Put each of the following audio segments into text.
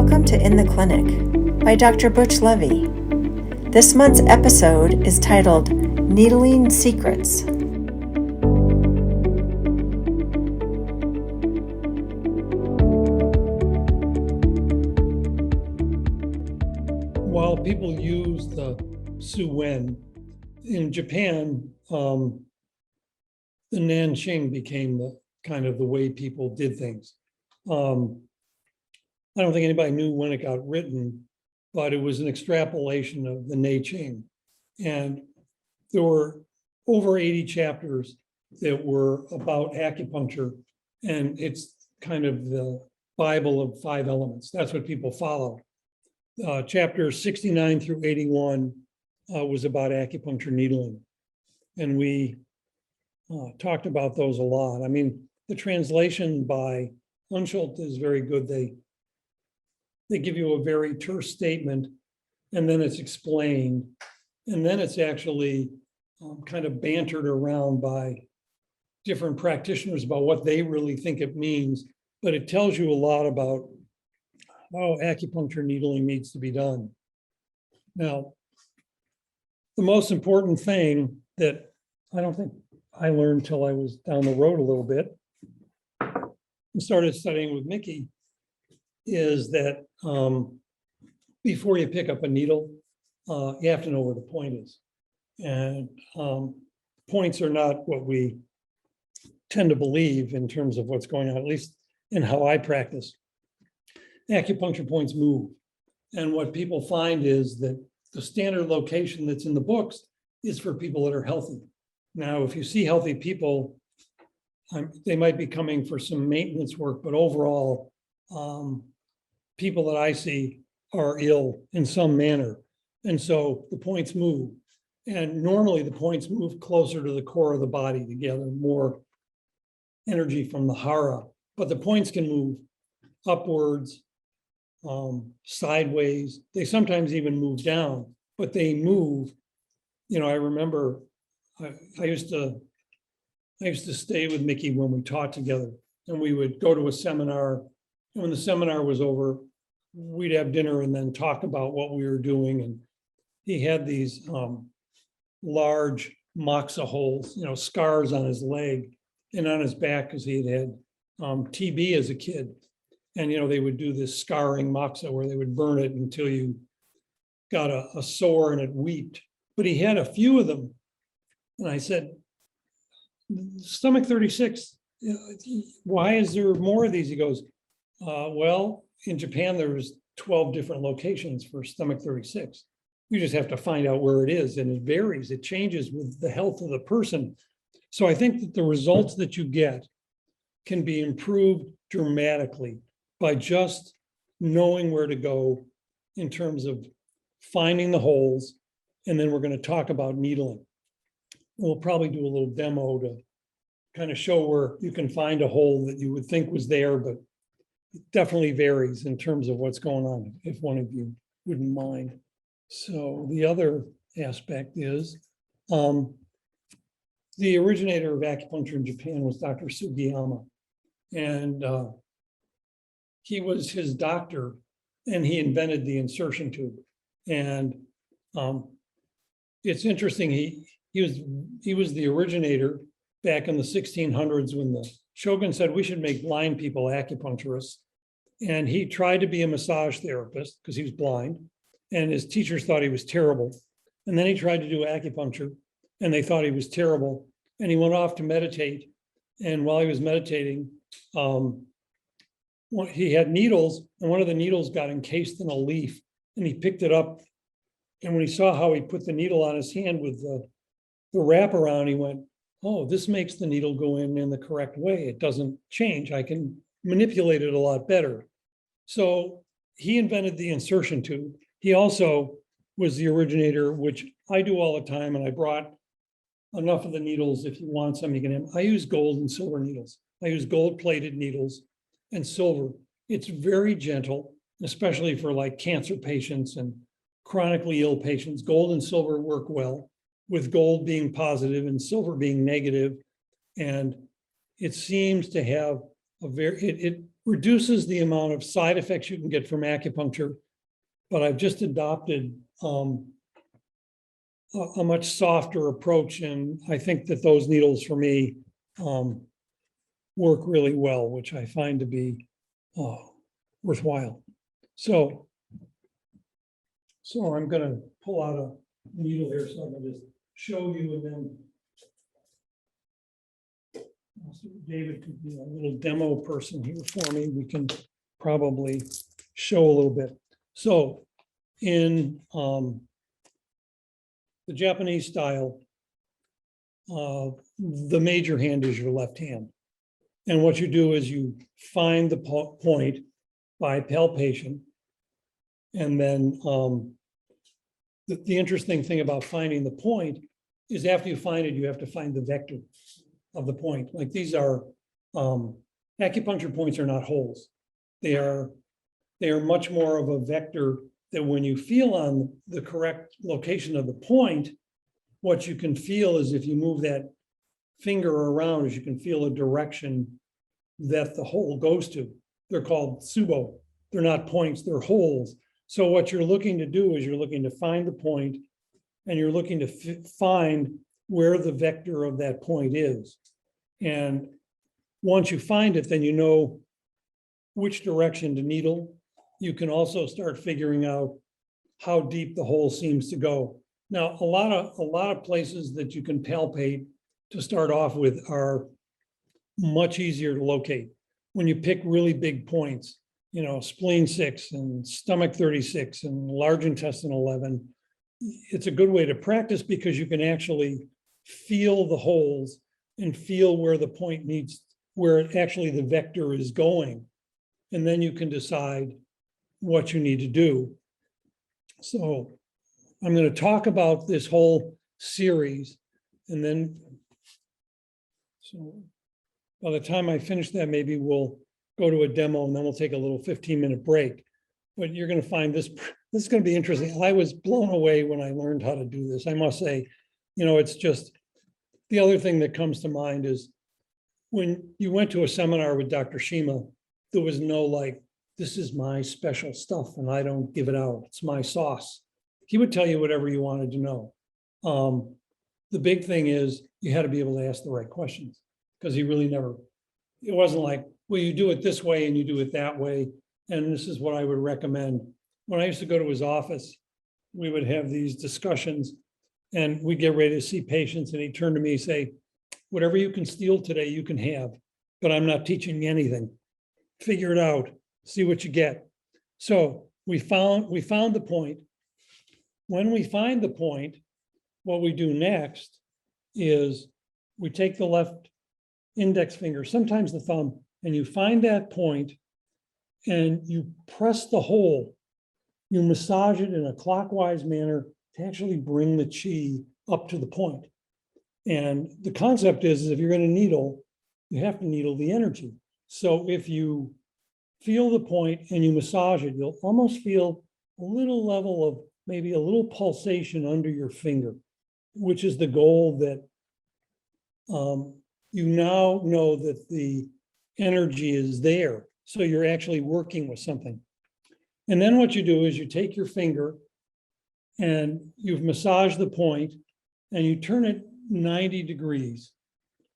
Welcome to In the Clinic by Dr. Butch Levy. This month's episode is titled Needling Secrets. While people use the Suen, in Japan, the Nan Ching became the kind of the way people did things. I don't think anybody knew when it got written, but it was an extrapolation of the Dai Qi. And there were over 80 chapters that were about acupuncture, and it's kind of the Bible of 5 elements. That's what people follow. Chapters 69 through 81 was about acupuncture needling. And we talked about those a lot. I mean, the translation by Untitled is very good. They give you a very terse statement, and then it's explained. And then it's actually kind of bantered around by different practitioners about what they really think it means. But it tells you a lot about how acupuncture needling needs to be done. Now, the most important thing that I don't think I learned until I was down the road a little bit and started studying with Mickey is that before you pick up a needle, you have to know where the point is. And points are not what we tend to believe in terms of what's going on, at least in how I practice. Acupuncture points move. And what people find is that the standard location that's in the books is for people that are healthy. Now, if you see healthy people, they might be coming for some maintenance work, but overall, people that I see are ill in some manner. And so the points move. And normally the points move closer to the core of the body to gather more energy from the hara. But the points can move upwards, sideways. They sometimes even move down, but they move. You know, I remember I used to stay with Mickey when we taught together, and we would go to a seminar. And when the seminar was over, we'd have dinner and then talk about what we were doing. And he had these large moxa holes, you know, scars on his leg and on his back because he had TB as a kid. And, you know, they would do this scarring moxa where they would burn it until you got a sore and it weeped. But he had a few of them. And I said, stomach 36, why is there more of these? He goes, well, in Japan, there's 12 different locations for stomach 36. You just have to find out where it is, and it varies. It changes with the health of the person. So I think that the results that you get can be improved dramatically by just knowing where to go in terms of finding the holes. And then we're going to talk about needling. We'll probably do a little demo to kind of show where you can find a hole that you would think was there, but it definitely varies in terms of what's going on, if one of you wouldn't mind. So the other aspect is the originator of acupuncture in Japan was Dr. Sugiyama. And he was his doctor, and he invented the insertion tube. And it's interesting, he was the originator back in the 1600s when the Shoguns said we should make blind people acupuncturists. And he tried to be a massage therapist because he was blind, and his teachers thought he was terrible. And then he tried to do acupuncture, and they thought he was terrible. And he went off to meditate. And while he was meditating, he had needles, and one of the needles got encased in a leaf, and he picked it up. And when he saw how he put the needle on his hand with the wrap around, he went, oh, this makes the needle go in the correct way. It doesn't change. I can manipulate it a lot better. So he invented the insertion tube. He also was the originator, which I do all the time, and I brought enough of the needles. If you want some, you can have. I use gold and silver needles. I use gold-plated needles and silver. It's very gentle, especially for like cancer patients and chronically ill patients. Gold and silver work well, with gold being positive and silver being negative. And it seems to have it reduces the amount of side effects you can get from acupuncture, but I've just adopted a much softer approach, and I think that those needles for me work really well, which I find to be worthwhile. So I'm going to pull out a needle here, so I'm going to just show you, and then David could be a little demo person here for me. We can probably show a little bit. So in the Japanese style, the major hand is your left hand. And what you do is you find the point by palpation. And then the interesting thing about finding the point is after you find it, you have to find the vector of the point. Like these are, acupuncture points are not holes. They are much more of a vector that when you feel on the correct location of the point, what you can feel is if you move that finger around, is you can feel a direction that the hole goes to. They're called tsubo. They're not points, they're holes. So what you're looking to do is you're looking to find the point, and you're looking to find where the vector of that point is. And once you find it, then you know which direction to needle. You can also start figuring out how deep the hole seems to go. Now, a lot of places that you can palpate to start off with are much easier to locate. When you pick really big points, you know, spleen 6 and stomach 36 and large intestine 11, it's a good way to practice because you can actually feel the holes and feel where the point needs, where actually the vector is going. And then you can decide what you need to do. So I'm going to talk about this whole series, and then, so by the time I finish that, maybe we'll go to a demo, and then we'll take a little 15-minute break. But you're going to find this is going to be interesting. I was blown away when I learned how to do this. I must say, you know, it's just, the other thing that comes to mind is when you went to a seminar with Dr. Shima, there was no like, this is my special stuff and I don't give it out. It's my sauce. He would tell you whatever you wanted to know. The big thing is you had to be able to ask the right questions, because he really never, it wasn't like, well, you do it this way and you do it that way. And this is what I would recommend. When I used to go to his office, we would have these discussions and we'd get ready to see patients, and he'd turn to me and say, whatever you can steal today, you can have, but I'm not teaching you anything. Figure it out, see what you get. So we found the point. When we find the point, what we do next is we take the left index finger, sometimes the thumb, and you find that point and you press the hole. You massage it in a clockwise manner to actually bring the chi up to the point. And the concept is if you're going to needle, you have to needle the energy. So if you feel the point and you massage it, you'll almost feel a little level of maybe a little pulsation under your finger, which is the goal that you now know that the energy is there. So you're actually working with something. And then what you do is you take your finger and you've massaged the point and you turn it 90 degrees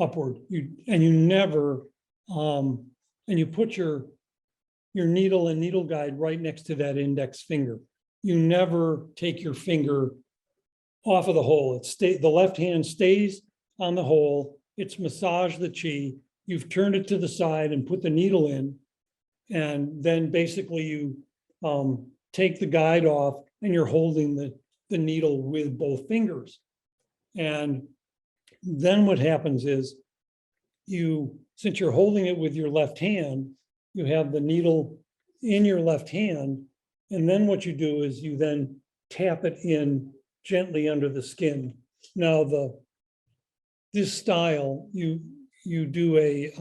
upward. You never, and you put your needle and needle guide right next to that index finger. You never take your finger off of the hole. The left hand stays on the hole. It's massaged the chi. You've turned it to the side and put the needle in. And then basically you take the guide off and you're holding the needle with both fingers. And then what happens is since you're holding it with your left hand, you have the needle in your left hand. And then what you do is you then tap it in gently under the skin. Now this style, you do a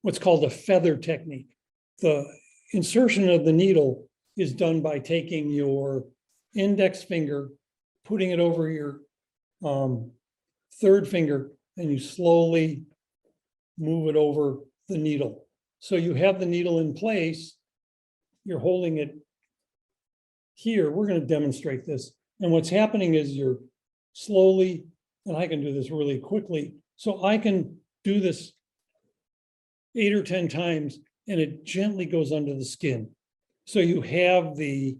what's called a feather technique. The insertion of the needle is done by taking your index finger, putting it over your third finger, and you slowly move it over the needle. So you have the needle in place, you're holding it here. We're going to demonstrate this. And what's happening is you're slowly, and I can do this really quickly. So I can do this 8 or 10 times and it gently goes under the skin. So you have the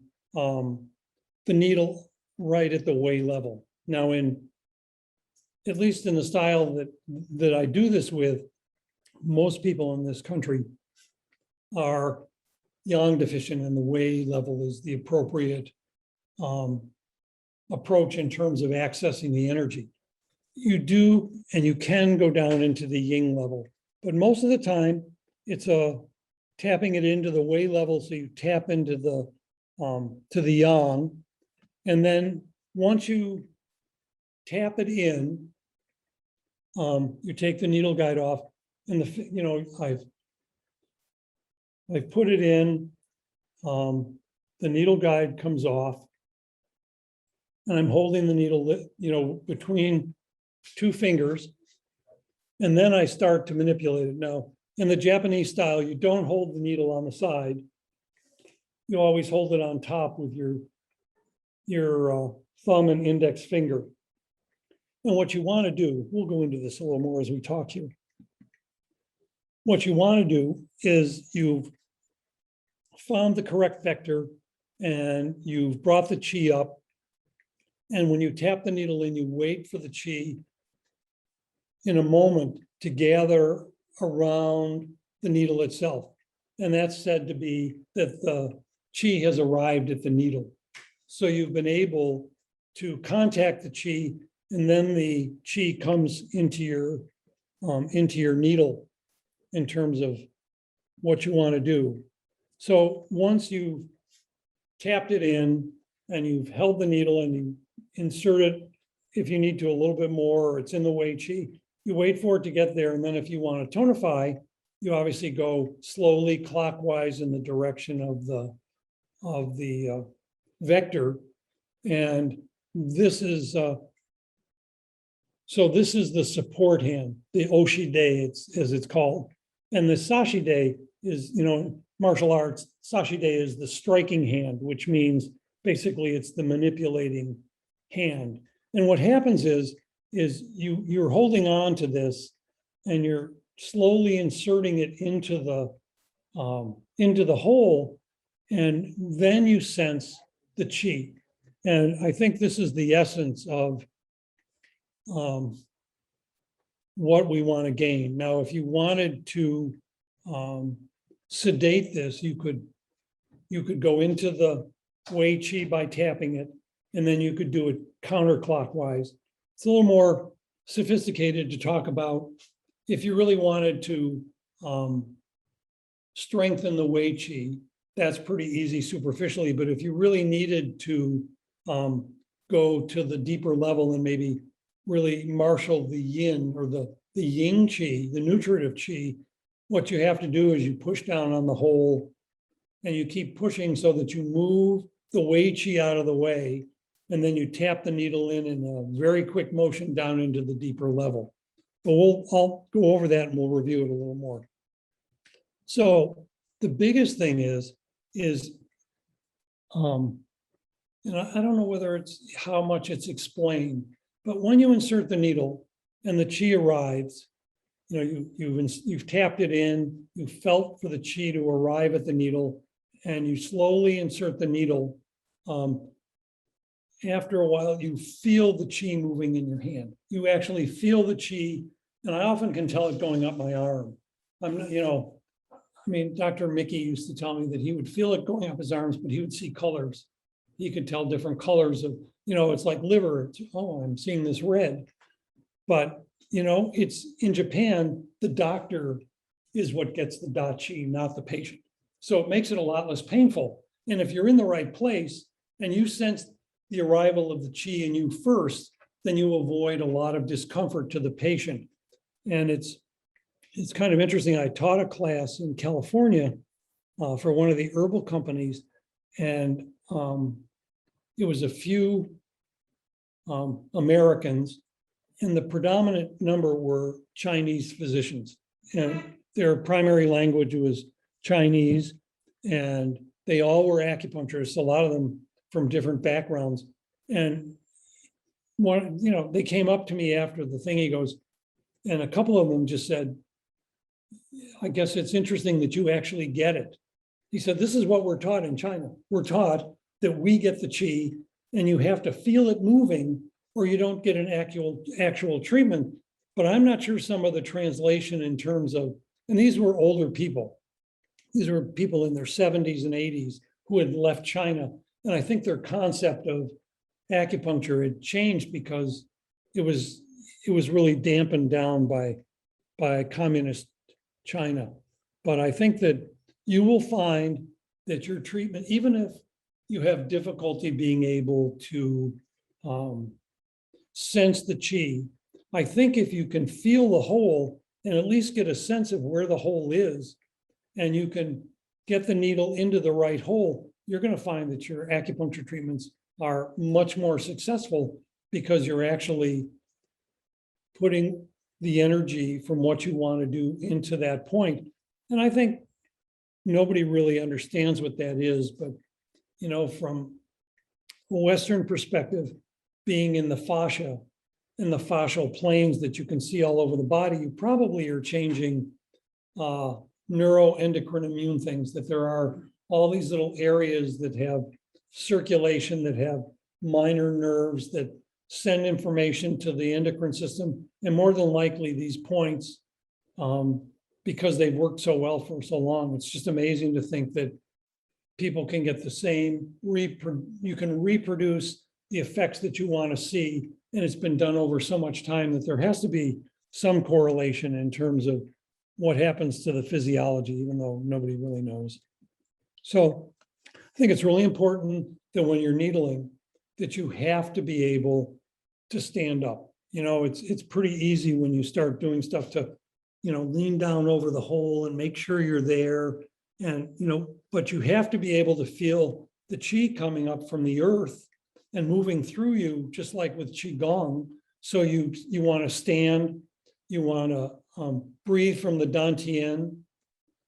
needle right at the way level. Now at least in the style that I do this with, most people in this country are yang deficient, and the way level is the appropriate approach in terms of accessing the energy. You do, and you can go down into the yin level, but most of the time it's tapping it into the way level. So you tap into the to the yang, and then once you tap it in, you take the needle guide off, and I've put it in, the needle guide comes off, and I'm holding the needle, between 2 fingers, and then I start to manipulate it. Now, in the Japanese style, you don't hold the needle on the side. You always hold it on top with your thumb and index finger. And what you want to do, we'll go into this a little more as we talk here. What you want to do is you've found the correct vector and you've brought the chi up. And when you tap the needle in, you wait for the chi in a moment to gather around the needle itself. And that's said to be that the chi has arrived at the needle. So you've been able to contact the chi, and then the chi comes into your needle in terms of what you want to do. So once you've tapped it in and you've held the needle and you insert it, if you need to a little bit more, or it's in the way chi, you wait for it to get there. And then if you want to tonify, you obviously go slowly clockwise in the direction of the vector. And this is, so this is the support hand, the Oshide, as it's called. And the Sashide is, martial arts, Sashide is the striking hand, which means basically it's the manipulating hand. And what happens is you're holding on to this and you're slowly inserting it into the hole, and then you sense the chi. And I think this is the essence of what we want to gain. Now, if you wanted to sedate this, you could go into the Wei Qi by tapping it, and then you could do it counterclockwise. It's a little more sophisticated to talk about. If you really wanted to strengthen the Wei Qi, that's pretty easy superficially. But if you really needed to go to the deeper level and maybe really marshal the yin or the yin qi, the nutritive qi, what you have to do is you push down on the hole and you keep pushing so that you move the Wei Qi out of the way, and then you tap the needle in a very quick motion down into the deeper level. But I'll go over that and we'll review it a little more. So the biggest thing is I don't know whether it's how much it's explained, but when you insert the needle and the chi arrives, you've tapped it in, you felt for the chi to arrive at the needle, and you slowly insert the needle. After a while, you feel the chi moving in your hand. You actually feel the chi, and I often can tell it going up my arm. Dr. Mickey used to tell me that he would feel it going up his arms, but he would see colors. He could tell different colors of, it's like liver. I'm seeing this red. But, it's in Japan, the doctor is what gets the Dai Qi, not the patient. So it makes it a lot less painful. And if you're in the right place and you sense the arrival of the chi in you first, then you avoid a lot of discomfort to the patient. And it's kind of interesting. I taught a class in California for one of the herbal companies, and it was a few Americans, and the predominant number were Chinese physicians. and their primary language was Chinese, and they all were acupuncturists, a lot of them from different backgrounds. And one, they came up to me after the thing, he goes, and a couple of them just said, I guess it's interesting that you actually get it. He said, this is what we're taught in China. We're taught that we get the qi and you have to feel it moving or you don't get an actual treatment. But I'm not sure some of the translation in terms of, and these were older people. These were people in their 70s and 80s who had left China. And I think their concept of acupuncture had changed because it was really dampened down by communist China. But I think that you will find that your treatment, even if you have difficulty being able to sense the qi, I think if you can feel the hole and at least get a sense of where the hole is, and you can get the needle into the right hole, you're going to find that your acupuncture treatments are much more successful because you're actually putting the energy from what you want to do into that point. And I think nobody really understands what that is, but from a Western perspective, being in the fascia and the fascial planes that you can see all over the body, you probably are changing neuroendocrine immune things, that there are all these little areas that have circulation, that have minor nerves that send information to the endocrine system. And more than likely these points, because they've worked so well for so long, it's just amazing to think that people can get the same, you can reproduce the effects that you want to see. And it's been done over so much time that there has to be some correlation in terms of what happens to the physiology, even though nobody really knows. So I think it's really important that when you're needling, that you have to be able to stand up. It's pretty easy when you start doing stuff to, lean down over the hole and make sure you're there. And, but you have to be able to feel the qi coming up from the earth and moving through you, just like with qigong. So you want to stand, you want to breathe from the Dantian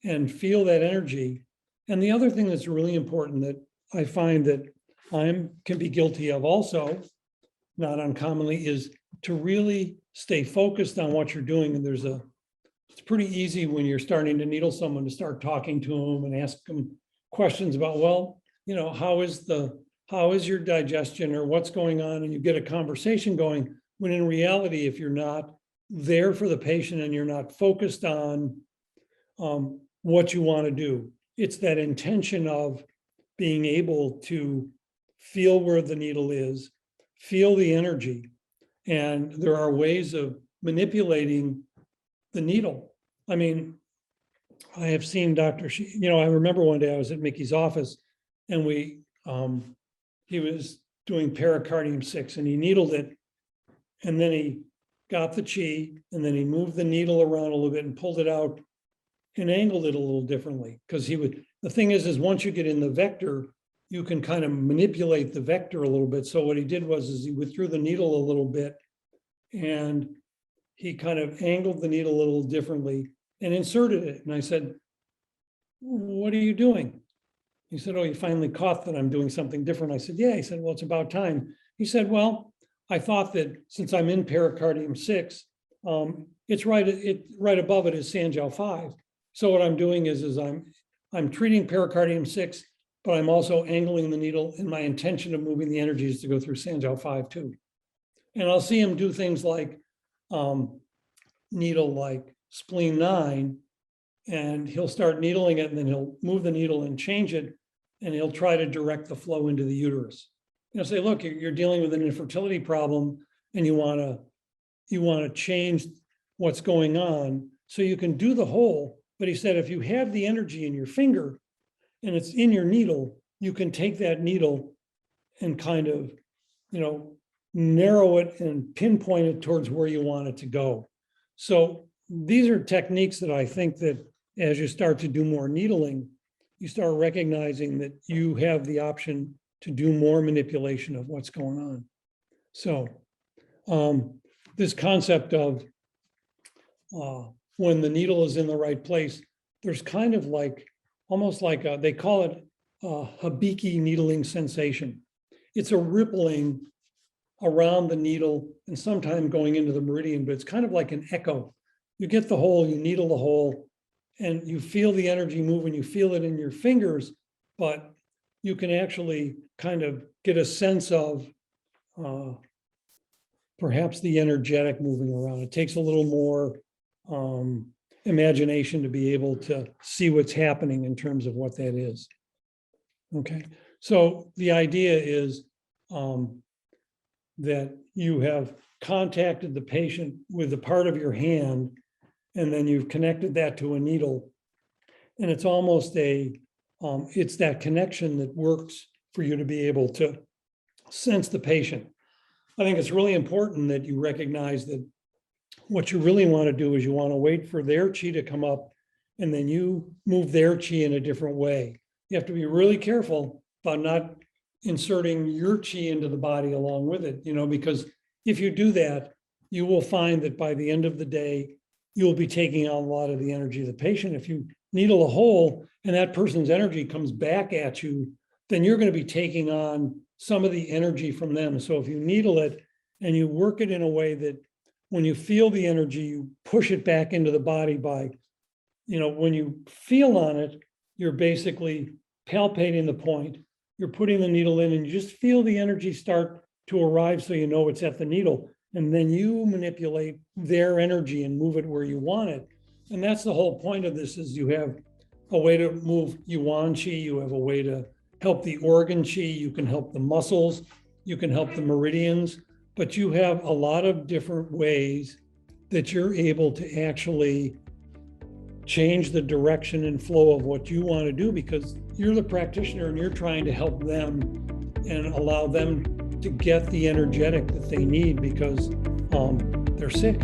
and feel that energy. And the other thing that's really important that I find that I can be guilty of also, not uncommonly, is to really stay focused on what you're doing. And it's pretty easy when you're starting to needle someone to start talking to them and ask them questions about, well, how is your digestion or what's going on? And you get a conversation going, when in reality, if you're not there for the patient and you're not focused on what you want to do, it's that intention of being able to feel where the needle is, feel the energy. And there are ways of manipulating the needle. I mean, I have seen Dr. I remember one day I was at Mickey's office and he was doing pericardium 6 and he needled it. And then he got the qi and then he moved the needle around a little bit and pulled it out and angled it a little differently. Because the thing is once you get in the vector, you can kind of manipulate the vector a little bit. So what he did was he withdrew the needle a little bit and he kind of angled the needle a little differently and inserted it. And I said, what are you doing? He said, oh, you finally caught that I'm doing something different. I said, yeah. He said, well, it's about time. He said, well, I thought that since I'm in pericardium 6, it's right above it is Sanjiao 5. So what I'm doing is I'm treating pericardium 6, but I'm also angling the needle, and my intention of moving the energy is to go through Sanjiao 5 too. And I'll see him do things like needle like spleen 9, and he'll start needling it, and then he'll move the needle and change it, and he'll try to direct the flow into the uterus. Say, look, you're dealing with an infertility problem, and you want to change what's going on so you can do the hole. But he said, if you have the energy in your finger and it's in your needle, you can take that needle and kind of, narrow it and pinpoint it towards where you want it to go. So these are techniques that I think that as you start to do more needling, you start recognizing that you have the option to do more manipulation of what's going on. So this concept of when the needle is in the right place, there's kind of like, almost like they call it a habiki needling sensation. It's a rippling around the needle and sometimes going into the meridian, but it's kind of like an echo. You get the hole, you needle the hole, and you feel the energy move and you feel it in your fingers, but you can actually kind of get a sense of perhaps the energetic moving around. It takes a little more imagination to be able to see what's happening in terms of what that is. Okay, so the idea is that you have contacted the patient with a part of your hand, and then you've connected that to a needle. And it's almost it's that connection that works for you to be able to sense the patient. I think it's really important that you recognize that what you really want to do is you want to wait for their chi to come up, and then you move their chi in a different way. You have to be really careful about not inserting your chi into the body along with it, because if you do that, you will find that by the end of the day, you'll be taking on a lot of the energy of the patient. If you needle a hole and that person's energy comes back at you, then you're going to be taking on some of the energy from them. So if you needle it and you work it in a way that when you feel the energy, you push it back into the body by, when you feel on it, you're basically palpating the point. You're putting the needle in and you just feel the energy start to arrive so you know it's at the needle. And then you manipulate their energy and move it where you want it. And that's the whole point of this, is you have a way to move yuan chi, you have a way to help the organ chi, you can help the muscles, you can help the meridians, but you have a lot of different ways that you're able to actually change the direction and flow of what you want to do, because you're the practitioner and you're trying to help them and allow them to get the energetic that they need because they're sick.